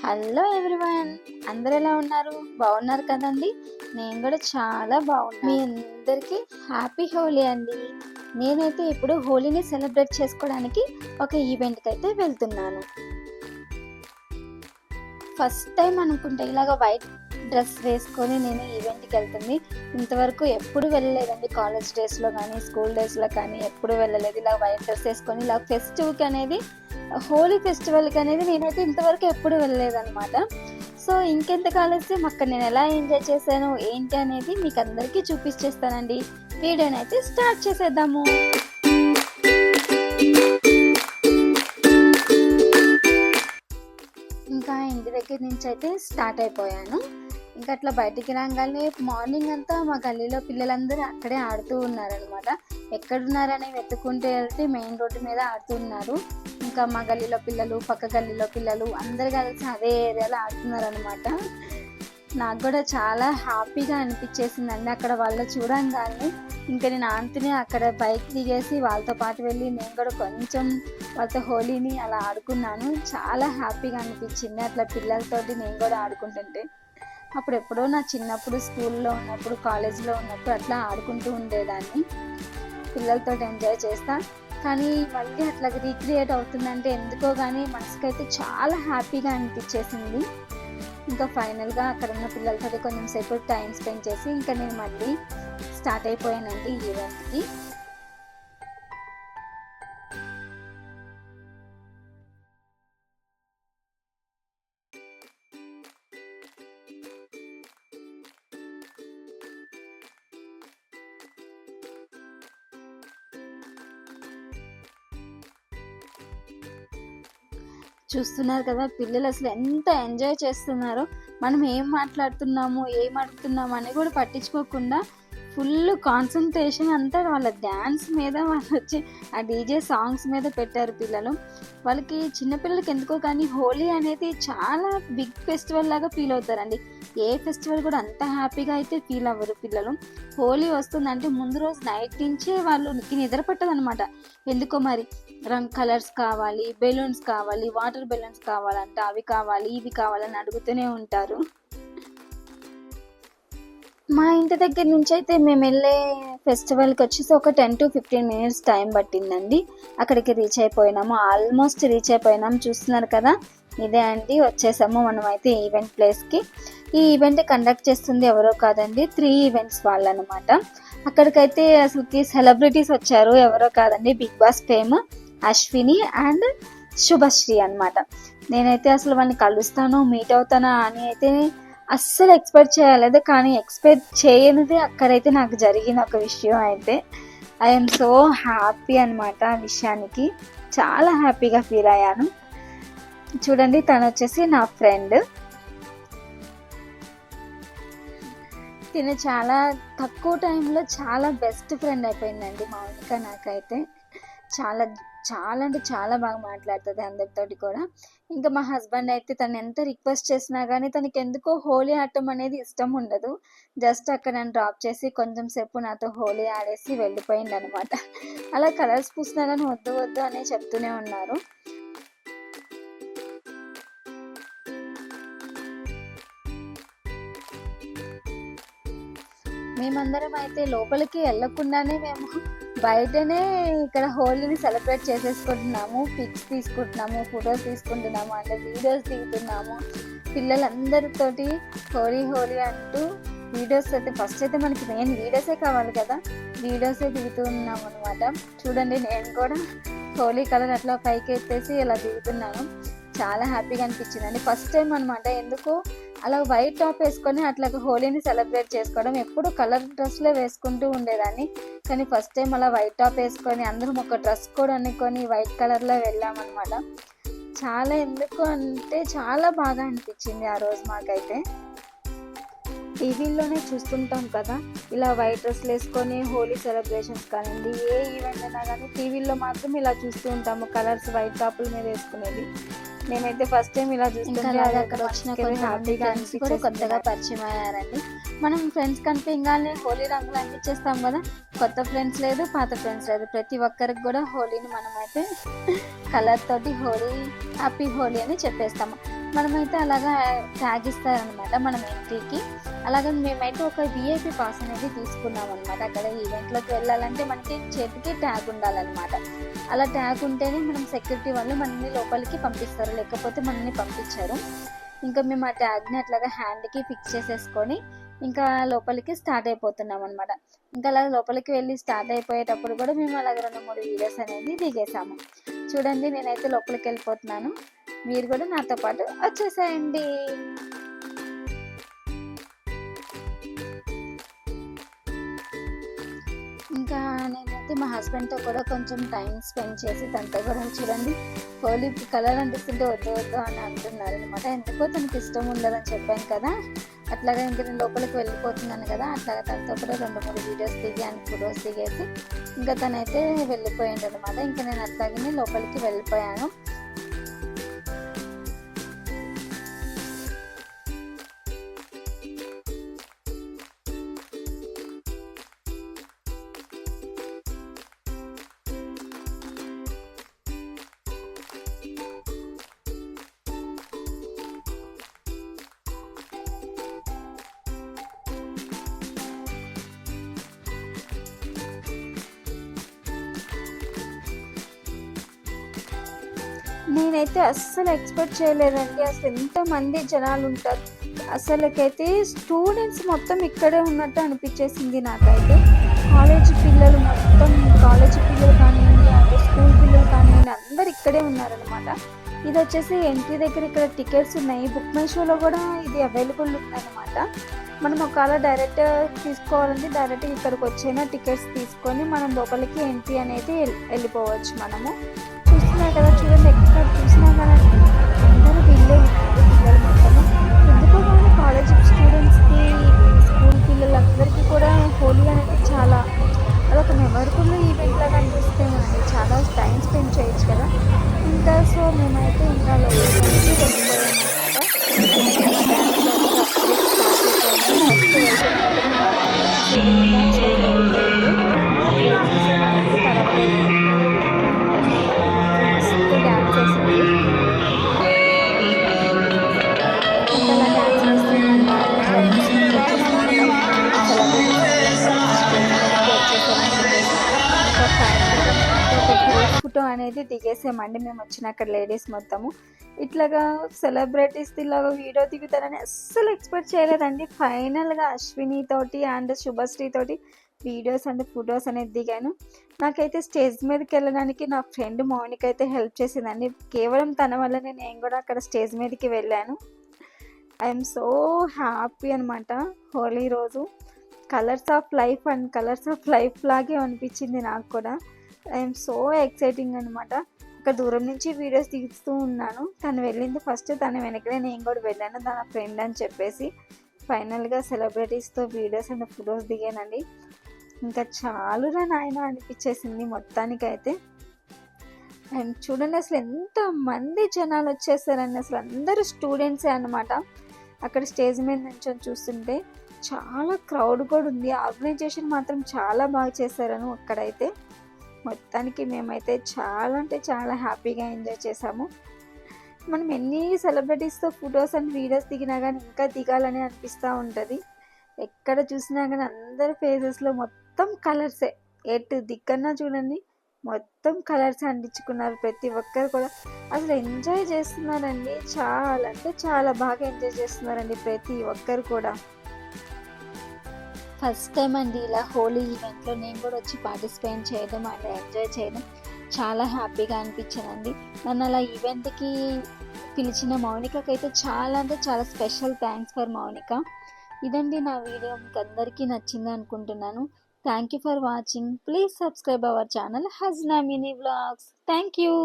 Hello everyone, అందరు ఎలా ఉన్నారు? బాగున్నారు కదండి. నేను కూడా చాలా బాగున్నాను. మీ అందరికీ హ్యాపీ హోలీ అండి. నేనైతే ఇప్పుడు హోలీని సెలబ్రేట్ చేసుకోవడానికి ఒక ఈవెంట్కి అయితే వెళ్తున్నాను. ఫస్ట్ టైం అనుకుంటే ఇలాగ వైట్ డ్రెస్ వేసుకొని నేను ఈవెంట్కి వెళ్తుంది. ఇంతవరకు ఎప్పుడు వెళ్ళలేదండి. కాలేజ్ డేస్లో కానీ స్కూల్ డేస్లో కానీ ఎప్పుడు వెళ్ళలేదు. ఇలా వైట్ డ్రెస్ వేసుకొని ఇలా ఫెస్టివ్కి అనేది, హోలీ ఫెస్టివల్కి అనేది నేనైతే ఇంతవరకు ఎప్పుడు వెళ్ళలేదన్నమాట. సో ఇంకెంత కాలేజ్యం అక్కడ నేను ఎలా ఎంజాయ్ చేశాను ఏంటి అనేది మీకు అందరికీ చూపించేస్తానండి. వీడియోని అయితే స్టార్ట్ చేసేద్దాము. ఇంకా ఇంటి దగ్గర నుంచి అయితే స్టార్ట్ అయిపోయాను. ఇంకా అట్లా బయటికి రాగానే మార్నింగ్ అంతా మా గల్లీలో పిల్లలందరూ అక్కడే ఆడుతూ ఉన్నారనమాట. ఎక్కడున్నారని వెతుక్కుంటూ వెళ్తే మెయిన్ రోడ్డు మీద ఆడుతున్నారు. ఇంకా మా గల్లీలో పిల్లలు, పక్క గల్లీలో పిల్లలు అందరు కలిసి అదే ఏరియాలో ఆడుతున్నారనమాట. నాకు కూడా చాలా హ్యాపీగా అనిపించేసిందండి అక్కడ వాళ్ళు చూడంగానే. ఇంకా నేను ఆంటీని అక్కడ బైక్ దిగేసి వాళ్ళతో పాటు వెళ్ళి నేను కూడా కొంచెం వాళ్ళతో హోలీని అలా ఆడుకున్నాను. చాలా హ్యాపీగా అనిపించింది అట్లా పిల్లలతోటి నేను కూడా ఆడుకుంటుంటే. అప్పుడెప్పుడో నా చిన్నప్పుడు స్కూల్లో ఉన్నప్పుడు, కాలేజీలో ఉన్నప్పుడు అట్లా ఆడుకుంటూ ఉండేదాన్ని. పిల్లలతో ఎంజాయ్ చేస్తా. కానీ మళ్ళీ అట్లా రీక్రియేట్ అవుతుందంటే ఎందుకో కానీ మనసుకైతే చాలా హ్యాపీగా అనిపించేసింది. ఇంకా ఫైనల్గా అక్కడ ఉన్న పిల్లలతో కొంచెం సేపు టైం స్పెండ్ చేసి ఇంకా నేను మళ్ళీ స్టార్ట్ అయిపోయానండి ఈవెంట్కి. చూస్తున్నారు కదా పిల్లలు అసలు ఎంత ఎంజాయ్ చేస్తున్నారో. మనం ఏం మాట్లాడుతున్నాము, ఏం అడుగుతున్నాము అని కూడా పట్టించుకోకుండా ఫుల్ కాన్సన్ట్రేషన్ అంతా వాళ్ళ డ్యాన్స్ మీద, వాళ్ళు వచ్చి ఆ డీజే సాంగ్స్ మీద పెట్టారు పిల్లలు. వాళ్ళకి చిన్నపిల్లలకి ఎందుకో కానీ హోలీ అనేది చాలా బిగ్ ఫెస్టివల్ లాగా ఫీల్ అవుతారండి. ఏ ఫెస్టివల్ కూడా అంత హ్యాపీగా అయితే ఫీల్ అవ్వరు పిల్లలు. హోలీ వస్తుందంటే ముందు రోజు నైట్ నుంచే వాళ్ళకి నిద్ర పట్టదనమాట. ఎందుకో మరి కలర్స్ కావాలి, బెలూన్స్ కావాలి, వాటర్ బెలూన్స్ కావాలంట, అవి కావాలి ఇవి కావాలని అడుగుతూనే ఉంటారు. మా ఇంటి దగ్గర నుంచి అయితే మేము వెళ్ళే ఫెస్టివల్కి వచ్చేసి ఒక 10 to 15 minutes టైం పట్టిందండి. అక్కడికి రీచ్ అయిపోయినాము, ఆల్మోస్ట్ రీచ్ అయిపోయినాము. చూస్తున్నారు కదా, ఇదే అండి వచ్చేసాము మనం అయితే ఈవెంట్ ప్లేస్కి. ఈ ఈవెంట్ కండక్ట్ చేస్తుంది ఎవరో కాదండి, 3 ఈవెంట్స్ వాళ్ళు అనమాట. అక్కడికైతే అసలుకి సెలబ్రిటీస్ వచ్చారు. ఎవరో కాదండి, బిగ్ బాస్ ఫేమ్ అశ్విని అండ్ శుభశ్రీ అనమాట. నేనైతే అసలు వాళ్ళని కలుస్తాను, మీట్ అవుతానా అని అయితే అస్సలు ఎక్స్పెక్ట్ చేయలేదు. కానీ ఎక్స్పెక్ట్ చేయనిది అక్కడైతే నాకు జరిగిన ఒక విషయం అయితే ఐఎమ్ సో హ్యాపీ అనమాట. ఆ విషయానికి చాలా హ్యాపీగా ఫీల్ అయ్యాను. చూడండి, తను వచ్చేసి నా ఫ్రెండ్. తిను చాలా తక్కువ టైంలో చాలా బెస్ట్ ఫ్రెండ్ అయిపోయిందండి మౌనిక. నాకైతే చాలా చాలా అంటే చాలా బాగా మాట్లాడుతుంది అందరితోటి కూడా. ఇంకా మా హస్బెండ్ అయితే తను ఎంత రిక్వెస్ట్ చేసినా కానీ తనకి ఎందుకో హోలీ ఆడటం అనేది ఇష్టం ఉండదు. జస్ట్ అక్కడ నన్ను డ్రాప్ చేసి కొంచెం సేపు నాతో హోలీ ఆడేసి వెళ్ళిపోయింది అనమాట. అలా కలర్స్ పూసినా కానీ వద్దు వద్దు అనే చెప్తూనే ఉన్నారు. మేమందరం అయితే లోపలికి వెళ్ళకుండానే మేము బయటనే ఇక్కడ హోలీని సెలబ్రేట్ చేసేసుకుంటున్నాము. పిక్స్ తీసుకుంటున్నాము, ఫొటోస్ తీసుకుంటున్నాము, అంటే వీడియోస్ దిగుతున్నాము. పిల్లలందరితోటి హోలీ హోలీ అంటూ వీడియోస్ అయితే ఫస్ట్ అయితే మనకి మెయిన్ వీడియోసే కావాలి కదా, వీడియోసే దిగుతున్నాము అనమాట. చూడండి, నేను కూడా హోలీ కలర్ అట్లా పైకి ఎత్తేసి ఇలా దిగుతున్నాను. చాలా హ్యాపీగా అనిపించిందండి. ఫస్ట్ టైం అనమాట. ఎందుకు అలా వైట్ టాప్ వేసుకొని అట్లా హోలీని సెలబ్రేట్ చేసుకోవడం. ఎప్పుడు కలర్ డ్రెస్లే వేసుకుంటూ ఉండేదాన్ని, కానీ ఫస్ట్ టైం అలా వైట్ టాప్ వేసుకొని అందరం ఒక డ్రెస్ కూడా అనుకొని వైట్ కలర్లో వెళ్ళామన్నమాట. చాలా ఎందుకు అంటే చాలా బాగా అనిపించింది ఆ రోజు మాకైతే. టీవీలోనే చూస్తుంటాం కదా ఇలా వైట్ డ్రెస్లు వేసుకొని హోలీ సెలబ్రేషన్స్ కానివ్వండి, ఏ ఈవెంట్ అయినా కానీ టీవీలో మాత్రం ఇలా చూస్తూ ఉంటాము, కలర్స్ వైట్ టాపుల మీద వేసుకునేది. నేనైతే ఫస్ట్ టైం ఇలా చూస్తుంటే అక్కడ వచ్చిన హ్యాపీగా కూడా కొత్తగా పరిచయం అయ్యారండి. మనం ఫ్రెండ్స్ కనిపించగానే హోలీ రంగులు అందించేస్తాం కదా, కొత్త ఫ్రెండ్స్ లేదు, పాత ఫ్రెండ్స్ లేదు, ప్రతి ఒక్కరికి కూడా హోలీని మనమైతే కలర్ తోటి హోలీ హ్యాపీ హోలీ అని చెప్పేస్తాము. మనమైతే అలాగా ట్యాగ్ ఇస్తారనమాట మనం ఎంట్రీకి. అలాగే మేమైతే ఒక విఐపి పాస్ అనేది తీసుకున్నాం అనమాట. అక్కడ ఈవెంట్లోకి వెళ్ళాలంటే మనకి చేతికి ట్యాగ్ ఉండాలన్నమాట. అలా ట్యాగ్ ఉంటేనే మనం సెక్యూరిటీ వాళ్ళు మనల్ని లోపలికి పంపిస్తారు, లేకపోతే మనల్ని పంపించారు. ఇంకా మేము ఆ ట్యాగ్ని అట్లాగా హ్యాండ్కి ఫిక్స్ చేసేసుకొని ఇంకా లోపలికి స్టార్ట్ అయిపోతున్నాం అనమాట. ఇంకా అలా లోపలికి వెళ్ళి స్టార్ట్ అయిపోయేటప్పుడు కూడా మేము అలాగ 2-3 వీడియోస్ అనేది దిగేసాము. చూడండి, నేనైతే లోపలికి వెళ్ళిపోతున్నాను, మీరు కూడా నాతో పాటు వచ్చేసేయండి. ఇంకా నేనైతే మా హస్బెండ్తో కూడా కొంచెం టైం స్పెండ్ చేసి తనతో కూడా చూడండి హోలీ కలర్ అనిపిస్తుంటే వద్దు వద్దు అని అంటున్నారు అనమాట. ఎందుకో తనకి ఇష్టం ఉండదని చెప్పాను కదా, అట్లాగా ఇంకా నేను లోపలికి వెళ్ళిపోతున్నాను కదా, అట్లాగా తనతో కూడా 2-3 వీడియోస్ దిగాను, ఫొటోస్ దిగేసి ఇంకా తనైతే వెళ్ళిపోయాడు అనమాట. ఇంకా నేను అట్లాగనే లోపలికి వెళ్ళిపోయాను. నేనైతే అస్సలు ఎక్స్పెక్ట్ చేయలేదండి, అసలు ఎంతమంది జనాలు ఉంటారు. అసలుకైతే స్టూడెంట్స్ మొత్తం ఇక్కడే ఉన్నట్టు అనిపించేసింది నాకైతే. కాలేజీ పిల్లలు మొత్తం, కాలేజీ పిల్లలు కానివ్వండి, అంటే స్కూల్ పిల్లలు కానివ్వండి, అందరు ఇక్కడే ఉన్నారనమాట. ఇది వచ్చేసి ఎంట్రీ దగ్గర ఇక్కడ టికెట్స్ ఉన్నాయి, బుక్ మై షోలో కూడా ఇది అవైలబుల్ ఉందన్నమాట. మనం ఒకవేళ డైరెక్ట్ తీసుకోవాలంటే డైరెక్ట్ ఇక్కడికి వచ్చైనా టికెట్స్ తీసుకొని మనం లోపలికి ఎంట్రీ అనేది వెళ్ళిపోవచ్చు. మనము చూస్తున్నారు కదా, చూడండి ఎక్కడ చూసినా కానీ అందరూ వీళ్ళే ఉన్నారు, పిల్లలు మొత్తము. ఎందుకో కానీ కాలేజ్ స్టూడెంట్స్కి, స్కూల్ పిల్లలందరికీ కూడా హోలీ అనేది చాలా అదొక మెమరబుల్ ఈవెంట్ లాగా అనిపిస్తే మనకి చాలా టైం స్పెండ్ చేయొచ్చు కదా. ఇంకా సో మేమైతే ఇంకా లోపలికి ఫోటో అనేది దిగేసామండి మేము వచ్చిన అక్కడ లేడీస్ మొత్తము. ఇట్లాగా సెలబ్రిటీస్ ఇలాగా వీడియో దిగుతారని అస్సలు ఎక్స్పెక్ట్ చేయలేదండి. ఫైనల్గా అశ్విని తోటి అండ్ శుభశ్రీ తోటి వీడియోస్ అండ్ ఫొటోస్ అనేది దిగాను. నాకైతే స్టేజ్ మీదకి వెళ్ళడానికి నా ఫ్రెండ్ మౌనిక అయితే హెల్ప్ చేసిందండి. కేవలం తన వల్లనే నేను కూడా అక్కడ స్టేజ్ మీదకి వెళ్ళాను. ఐఎమ్ సో హ్యాపీ అనమాట. హోలీ రోజు colours of life and colours of life లాగే అనిపించింది నాకు కూడా. ఐఎమ్ సో ఎక్సైటింగ్ అనమాట. ఇక్కడ దూరం నుంచి వీడియోస్ తీస్తూ ఉన్నాను. తను వెళ్ళింది ఫస్ట్, తను వెనకనే నేను కూడా వెళ్ళాను, తన ఫ్రెండ్ అని చెప్పేసి. ఫైనల్గా సెలబ్రిటీస్తో వీడియోస్ అండ్ ఫొటోస్ దిగానండి. ఇంకా చాలురా నాయన అనిపించేసింది మొత్తానికైతే. అండ్ చూడండి అసలు ఎంతమంది జనాలు వచ్చేసారండి, అసలు అందరూ స్టూడెంట్సే అనమాట. అక్కడ స్టేజ్ మీద నుంచి చూస్తుంటే చాలా క్రౌడ్ కూడా ఉంది. ఆర్గనైజేషన్ మాత్రం చాలా బాగా చేశారను అక్కడైతే. మొత్తానికి మేమైతే చాలా అంటే చాలా హ్యాపీగా ఎంజాయ్ చేసాము. మనం ఎన్ని సెలబ్రిటీస్తో ఫొటోస్ అండ్ వీడియోస్ దిగినా కానీ ఇంకా దిగాలని అనిపిస్తూ ఉంటుంది. ఎక్కడ చూసినా కానీ అందరి ఫేసెస్లో మొత్తం కలర్సే, ఎటు దిక్కన్నా చూడండి మొత్తం కలర్స్ అంటించుకున్నారు ప్రతి ఒక్కరు కూడా. అసలు ఎంజాయ్ చేస్తున్నారండి, చాలా అంటే చాలా బాగా ఎంజాయ్ చేస్తున్నారండి ప్రతి ఒక్కరు కూడా. ఫస్ట్ టైం అండి ఇలా హోలీ ఈవెంట్లో నేను కూడా వచ్చి పార్టిసిపేట్ చేయడం అండ్ ఎంజాయ్ చేయడం చాలా హ్యాపీగా అనిపించానండి. నన్ను అలా ఈవెంట్కి పిలిచిన మౌనికకి అయితే చాలా అంటే చాలా స్పెషల్ థ్యాంక్స్ ఫర్ మౌనిక. ఇదండి నా వీడియో, మీకు అందరికీ నచ్చింది అనుకుంటున్నాను. Thank you for watching. Please subscribe our channel Hajna mini vlogs. Thank you.